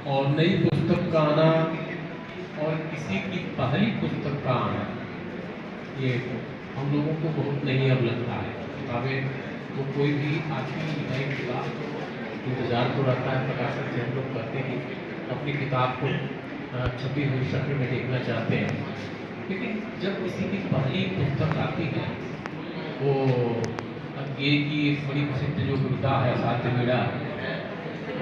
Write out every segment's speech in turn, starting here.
और नई पुस्तक का आना और किसी की पहली पुस्तक का आना, ये हम लोगों को बहुत नहीं अब लगता है। किताबें तो कोई भी आती नई किताब तो इंतज़ार तो रहता है, प्रकाशक से हम लोग करते हैं अपनी किताब को छपी हुई शक्ल में देखना चाहते हैं। लेकिन जब किसी की पहली पुस्तक आती है, वो ये की एक बड़ी प्रसिद्ध जो कविता है साध्य वीड़ा,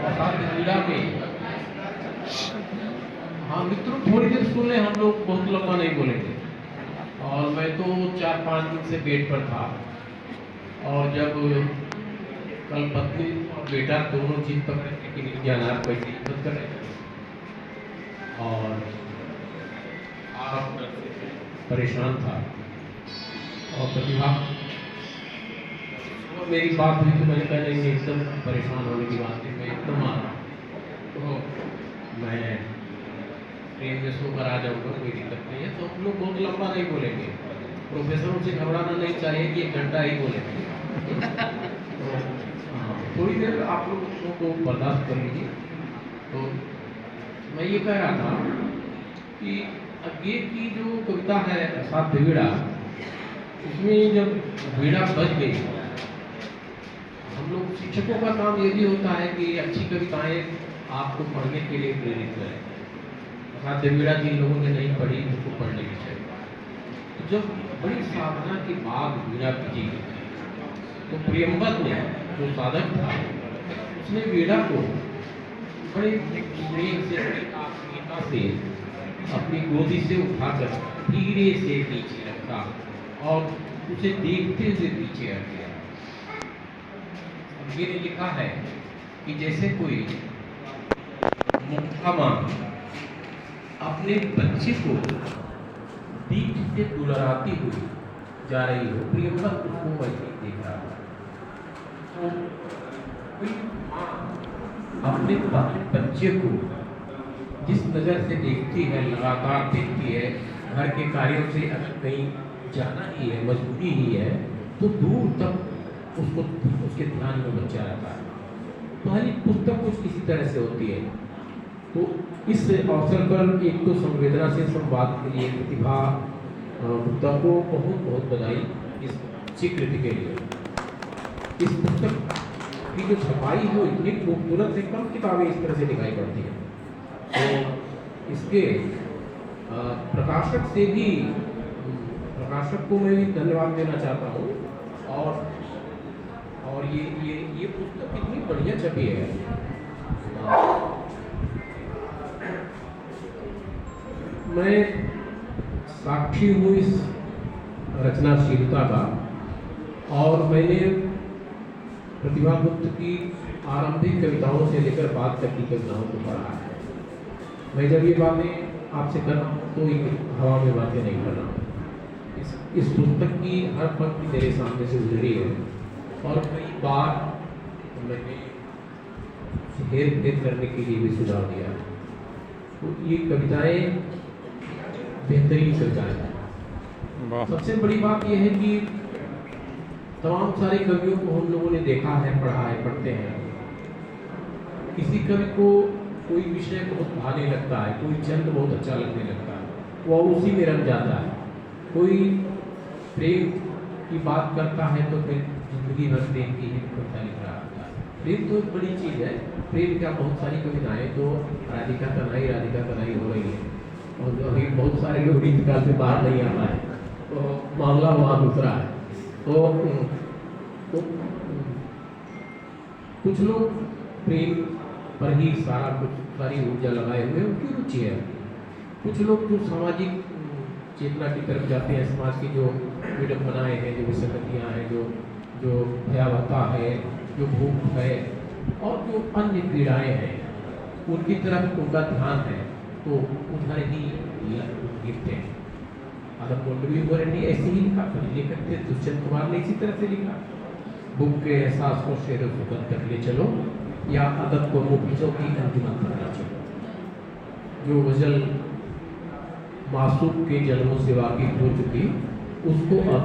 और साध्य वीड़ा में, हाँ मित्रों थोड़ी देर सुन लें, हम लोग बहुत लंबा नहीं बोलेंगे। और मैं तो 4-5 दिन से बेड पर था, और जब कल पत्नी और बेटा दोनों चीज पकड़े थे कि ज्ञानार पैसे मत कर रहे थे, और आप परेशान था। और प्रतिभा मेरी बात हुई तो मैंने कहा नहीं, एकदम परेशान होने की बात है, मैं एकदम आ रहा हूँ, तो मैं ट्रेन में सोकर आ जाऊँगा, कोई दिक्कत नहीं है। तो हम लोग बहुत लंबा नहीं बोलेंगे, प्रोफेसरों से घबराना नहीं चाहिए कि 1 घंटा ही बोलेंगे। तो थोड़ी देर आप लोग को बर्दाश्त कर लीजिए। तो मैं ये कह रहा था कि आगे की जो कविता है साध्य वीड़ा, उसमें जब वीड़ा बज गई, हम लोग शिक्षकों का काम ये भी होता है कि अच्छी कविताएं आपको पढ़ने के लिए प्रेरित करें। साध्य वीड़ा जिन लोगों ने नहीं पढ़ी उनको पढ़ने की चाहिए। तो जब बड़ी साधना के बाद वीड़ा बजी, तो प्रियंवद ने जो साधक था, उसने वीड़ा को बड़े प्रेम से, आत्मीयता से अपनी गोदी से उठाकर धीरे से नीचे रखा और उसे देखते हुए पीछे हट गया। ये लिखा है कि जैसे कोई मुक्ता मां अपने बच्चे को दीप से दुलराती हुई जा रही हो, प्रियंवद उसको वैसे देख रहा था। तो कोई मां अपने बच्चे को जिस नज़र से देखती है, लगातार देखती है, घर के कार्यों से अगर कहीं जाना ही है, मजबूरी ही है, तो दूर तक उसको उसके ध्यान में बच्चा रहता है। पहली पुस्तक कुछ इसी तरह से होती है। तो इस अवसर पर एक तो संवेदना से संवाद के लिए प्रतिभा गुप्ता को बहुत बहुत बधाई इस स्वीकृति के लिए। इस पुस्तक की जो छपाई है वो इतनी खूबसूरत है, कम किताबें इस तरह से दिखाई पड़ती हैं। तो इसके प्रकाशक से भी, प्रकाशक को मैं भी धन्यवाद देना चाहता हूँ। और ये पुस्तक इतनी बढ़िया छपी है। मैं साक्षी हूँ इस रचनाशीलता का, और मैंने प्रतिभा गुप्त की आरंभिक कविताओं से लेकर बाद तक की कविताओं को पढ़ा है। मैं जब ये बातें आपसे कर रहा हूँ तो ये हवा में बातें नहीं कर रहा हूँ। इस पुस्तक की हर पंक्ति मेरे सामने से गुजरी है, और कई बार मैंने हेर फेर करने के लिए भी सुझाव दिया। तो ये कविताएं बेहतरीन कविताएं हैं। सबसे बड़ी बात यह है कि तमाम सारे कवियों को हम लोगों ने देखा है, पढ़ा है, पढ़ते हैं। किसी कवि को कोई विषय बहुत भाने लगता है, कोई छंद बहुत अच्छा लगने लगता है, वह उसी में रम जाता है। कोई प्रेम की बात करता है तो फिर जिंदगी भर प्रेम की ही कविता लिख रहा होता है। प्रेम तो एक बड़ी चीज़ है। प्रेम का बहुत सारी कविताएं तो राधिका तनाई हो रही है, और अभी बहुत सारे लोग रीतकाल से बाहर नहीं आ रहा है, तो मामला वहाँ दूसरा है। तो कुछ लोग प्रेम पर ही सारी ऊर्जा लगाए हुए, उनकी रुचि है। कुछ लोग जो सामाजिक चेतना की तरफ जाते हैं, समाज की जो विडंबनाएं हैं, जो विसंगतियाँ हैं, जो भयावहता है, जो भूख है, और जो अन्य पीड़ाएं हैं, उनकी तरफ उनका ध्यान है, तो उधर ही लिखते हैं। अगर मोटवी ने ऐसे ही लिखा, लेखक थे दुष्यंत कुमार ने इसी तरह से लिखा। भूख के एहसास को शेर सुकन तक ले चलो, या अदब को मुफ्तों की अंजुमन तक ले चलो। जो गजल मासूम के जन्मों से वाकिफ हो चुकी, उसको अब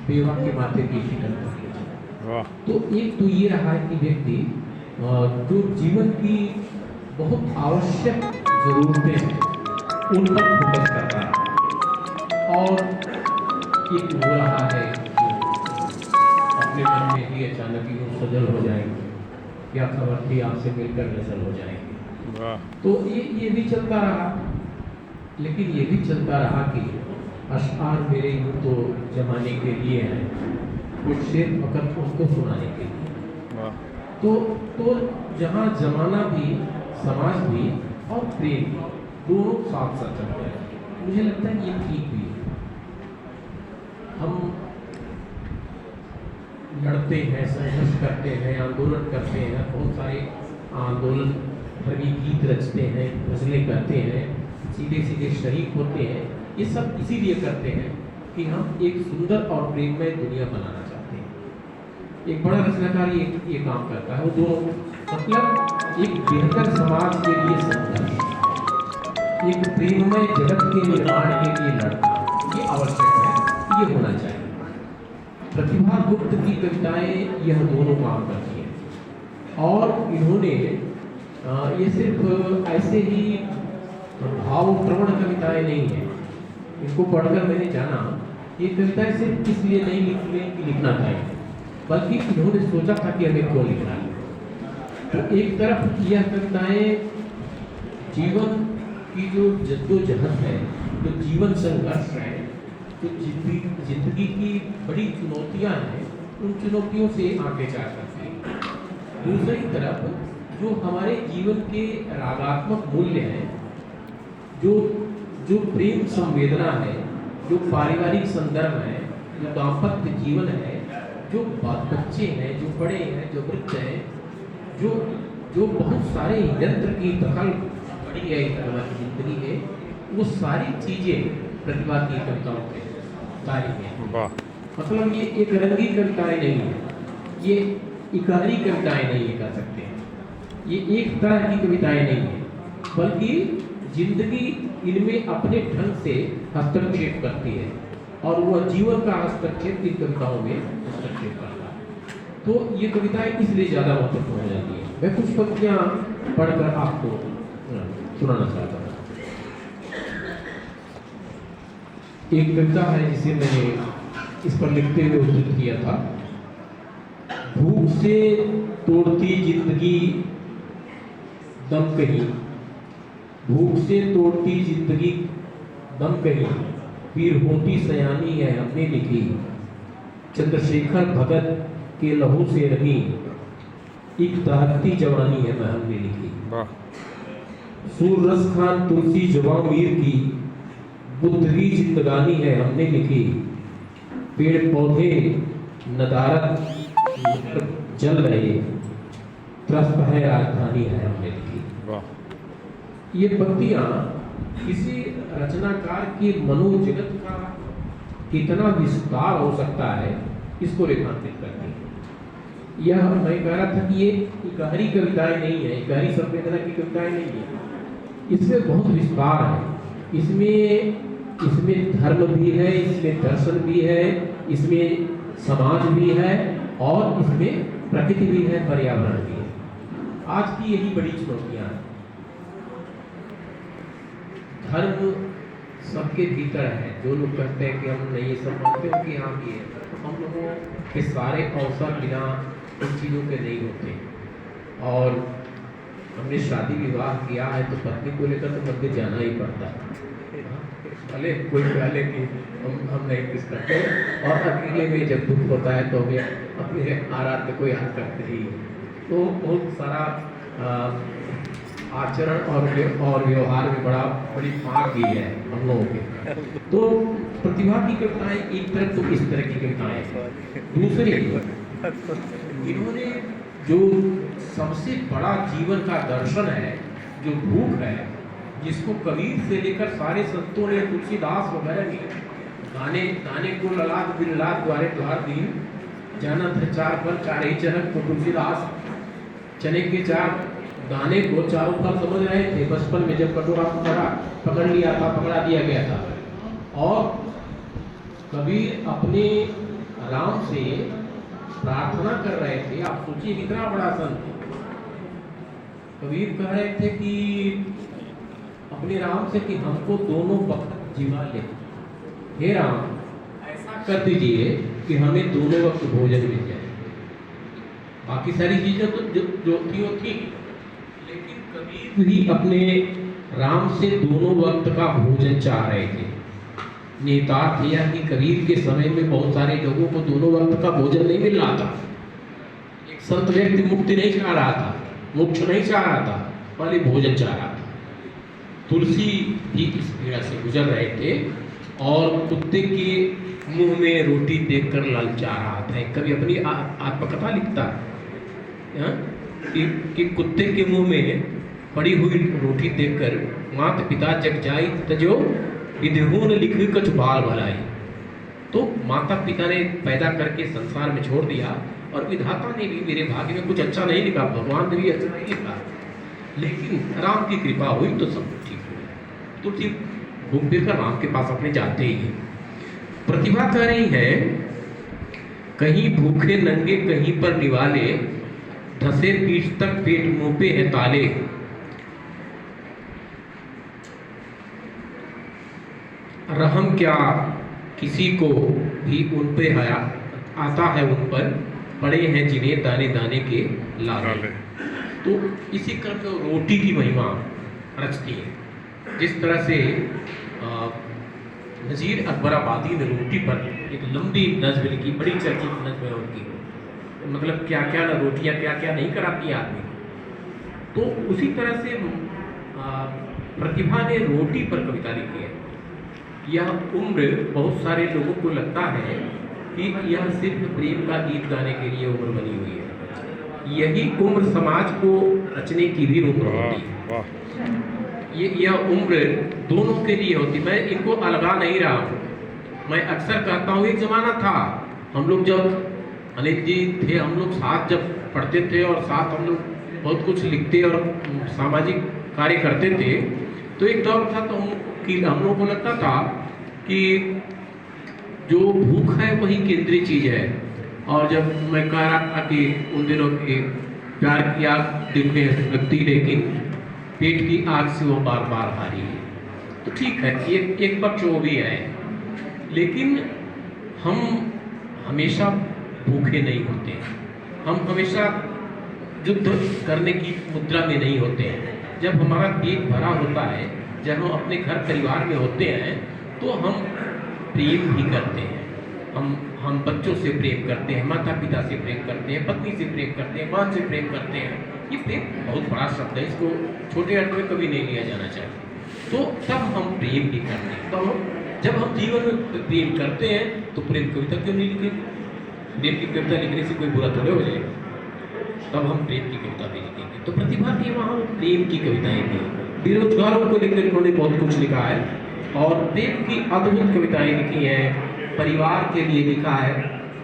बेवा के माथे की फिक्र कर ले चलो। तो एक तो ये रहा है कि व्यक्ति जो जीवन की बहुत आवश्यक ज़रूरतें हैं उन पर फोकस करता है। और एक हो रहा है जो अपने मन में ही अचानक ही वो सजल हो जाएंगे, क्या खबर थी आपसे मिलकर नजर हो जाएंगे। तो ये भी चलता रहा, लेकिन ये भी चलता रहा कि अशआर मेरे यूँ तो जमाने के लिए हैं, कुछ शेर फकत उनको सुनाने के लिए। तो जहाँ जमाना भी, समाज भी और प्रेम भी दोनों साथ साथ चलते हैं, मुझे लगता है ये ठीक भी है। हम लड़ते हैं, संघर्ष करते हैं, आंदोलन करते हैं, बहुत सारे आंदोलन धर्मी गीत रचते हैं, गजलें करते हैं, सीधे सीधे शरीक होते हैं। ये सब इसीलिए करते हैं कि हम एक सुंदर और प्रेममय दुनिया बनाना चाहते हैं। एक बड़ा रचनाकार ये काम करता है, वो दोनों मतलब एक बेहतर समाज के लिए संघर्ष, एक प्रेममय जगत के निर्माण के लिए लड़ना, ये आवश्यक है, ये होना चाहिए। प्रतिभा गुप्त की कविताएं यह दोनों काम करती हैं, और इन्होंने ये सिर्फ ऐसे ही भावप्रवण कविताएं नहीं हैं। इनको पढ़कर मैंने जाना ये कविताएं सिर्फ इसलिए नहीं लिखना चाहिए, बल्कि इन्होंने सोचा था कि हमें क्यों लिखना है। तो एक तरफ यह कविताएं जीवन की जो जद्दोजहद है, जो जीवन संघर्ष है, जो जिंदगी की बड़ी चुनौतियां हैं, उन चुनौतियों से आगे जा करती है। दूसरी तरफ जो हमारे जीवन के रागात्मक मूल्य हैं, जो प्रेम संवेदना है, जो पारिवारिक संदर्भ है, जो दाम्पत्य जीवन है, जो बच्चे हैं, जो बड़े हैं, जो वृद्ध हैं, जो बहुत सारे यंत्र की दखल पड़ी है हमारी जिंदगी में, वो सारी चीजें प्रतिभा की कविताओं में तारीफ है। मतलब ये एक रंगी कविताएं नहीं है, ये इकरारी कविताएं नहीं कह सकते हैं, ये एक तरह की कविताएं नहीं है, बल्कि जिंदगी इनमें अपने ढंग से हस्तक्षेप करती है, और वह जीवन का हस्तक्षेप इन कविताओं में हस्तक्षेप करता है। तो ये कविताएं इसलिए ज़्यादा महत्वपूर्ण हो जाती है। मैं कुछ पंक्तियाँ पढ़कर आपको सुनाना चाहता हूँ। एक कविता है जिसे मैंने इस पर लिखते हुए उद्धृत किया था। भूख से तोड़ती जिंदगी दम कहीं, भूख से तोड़ती जिंदगी दम कहीं, पीर होती सयानी है हमने लिखी, चंद्रशेखर भगत के लहू से रंगी, एक दहकती जवानी है मैं हमने लिखी। सूररस खान तुलसी जवां मीर की बुद्धरी जिंदगानी है हमने लिखी, पेड़ पौधे नदारत जल रहे, त्रस्त है राजधानी है हमने लिखी। ये पंक्तियां किसी रचनाकार के मनोजगत का कितना विस्तार हो सकता है, इसको रेखांकित करती है। यह मैं कह रहा था कि ये गहरी कविताएं नहीं है, गहरी संवेदना की कविताएं नहीं है, इसमें बहुत विस्तार है। इसमें धर्म भी है, इसमें दर्शन भी है, इसमें समाज भी है, और इसमें प्रकृति भी है, पर्यावरण भी है। आज की यही बड़ी चुनौतियां हैं। धर्म सबके भीतर है। जो लोग कहते हैं कि हम नहीं ये सब मानते हो कि हाँ भी है, तो हम लोगों के सारे अवसर बिना उन चीज़ों के नहीं होते। और हमने शादी विवाह किया है तो पत्नी को लेकर तो मंदिर जाना ही पड़ता है, भले कोई पहले कि हम नहीं किस करते, और अकेले में जब दुख होता है तो हमें अपने आराध्य को याद करते ही। तो बहुत सारा आचरण और व्यवहार में बड़ी फाक भी है हम लोगों के। तो प्रतिभा की कविताएं एक तरफ, तो इस तरह की कविताएं दूसरी, इन्होंने जो सबसे बड़ा जीवन का दर्शन है, जो भूख है, जिसको कबीर से लेकर सारे संतों ने, तुलसीदास वगैरह ने, गाने को ललाट बिललाट द्वारे द्वार दीन, जाना था चार पर चार ही चरक, तो तुलसीदास चने के चार दाने को चारों पर समझ रहे थे। बचपन में जब कटोरा पकड़ दिया गया था, और कबीर अपने राम से प्रार्थना कर रहे थे। आप सोचिए कितना बड़ा संत, कबीर कह रहे थे कि अपने राम से कि हमको दोनों वक्त जीवा ले। हे राम, ऐसा कर दीजिए कि हमें दोनों वक्त भोजन मिल जाए। बाकी सारी चीजें तो जो थी वो थी, लेकिन कबीर भी अपने राम से दोनों वक्त का भोजन चाह रहे थे। निहितार्थ यह कि कबीर के समय में बहुत सारे लोगों को दोनों वक्त का भोजन नहीं मिल रहा था। एक संत व्यक्ति मुक्ति नहीं चाह रहा था, मोक्ष नहीं चाह रहा था, पहले भोजन चाह रहा था। तुलसी भी इस पीड़ा से गुजर रहे थे और कुत्ते के मुंह में रोटी देखकर ललचा रहा था। कभी अपनी आत्मकथा लिखता है कि कुत्ते के मुंह में पड़ी हुई रोटी देखकर माता पिता जग जाई तजो विधून लिखी कछ बाल भलाई। तो माता पिता ने पैदा करके संसार में छोड़ दिया और विधाता ने भी मेरे भाग्य में कुछ अच्छा नहीं लिखा, भगवान ने भी अच्छा नहीं लिखा, लेकिन राम की कृपा हुई तो सब ठीक हुआ। तुलसी घूम फिर कर राम के पास अपने जाते ही है। प्रतिभा कह रही है, कहीं भूखे नंगे कहीं पर निवाले, धसे पीठ तक पेट मुंह पे है ताले। रहम क्या किसी को भी उन पे हया आता है, उन पर पड़े हैं जिन्हें दाने दाने के लाले। तो इसी क्रम में रोटी की महिमा रचती है। जिस तरह से नज़ीर अकबराबादी ने रोटी पर एक लंबी नज़्म लिखी, बड़ी चर्चित नज़्म है उनकी, मतलब क्या क्या ना रोटियाँ क्या क्या नहीं कराती आदमी। तो उसी तरह से प्रतिभा ने रोटी पर कविता लिखी है। यह उम्र बहुत सारे लोगों को लगता है कि यह सिर्फ प्रेम का गीत गाने के लिए उम्र बनी हुई है। यही उम्र समाज को रचने की भी उम्र होती है। यह उम्र दोनों के लिए होती। मैं इनको अलगा नहीं रहा हूँ। मैं अक्सर कहता हूँ, एक जमाना था हम लोग जब अनिल जी थे, हम लोग साथ जब पढ़ते थे और साथ हम लोग बहुत कुछ लिखते और सामाजिक कार्य करते थे, तो एक दौर था तो हम लोगों को लगता था कि जो भूख है वही केंद्रीय चीज़ है। और जब मैं कह रहा था कि उन दिनों के प्यार की आग दिल में लगती, लेकिन पेट की आग से वो बार बार हारी है, तो ठीक है, एक पक्ष वो भी है। लेकिन हम हमेशा भूखे नहीं होते, हम हमेशा युद्ध करने की मुद्रा में नहीं होते हैं। जब हमारा पेट भरा होता है, जब हम अपने घर परिवार में होते हैं, तो हम प्रेम भी करते हैं। हम बच्चों से प्रेम करते हैं, माता पिता से प्रेम करते हैं, पत्नी से प्रेम करते हैं, माँ से प्रेम करते हैं। ये प्रेम बहुत बड़ा शब्द है, इसको छोटे अर्थ में कभी नहीं लिया जाना चाहिए। तो तब हम प्रेम भी करते हैं। तो जब हम जीवन में प्रेम करते हैं तो प्रेम कविता क्यों नहीं लिखेंगे? प्रेम की कविता लिखने से कोई बुरा थोड़े हो जाएगा। तब हम प्रेम की कविता भी लिखेंगे। तो प्रतिभा की वहाँ प्रेम की कविताएं थी। बेरोजगारों को लेकर उन्होंने बहुत कुछ लिखा है और प्रेम की अद्भुत कविताएं लिखी हैं। परिवार के लिए लिखा है,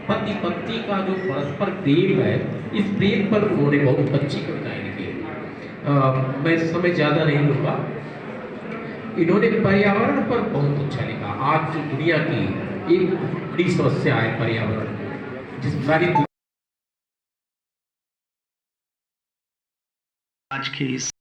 पति पत्नी का जो परस्पर प्रेम है, इस प्रेम पर उन्होंने बहुत अच्छी कविताएं लिखी है। मैं समय ज़्यादा नहीं लूँगा। इन्होंने पर्यावरण पर बहुत अच्छा लिखा। आज जो दुनिया की एक बड़ी समस्या है पर्यावरण, जिस सारी आज की इस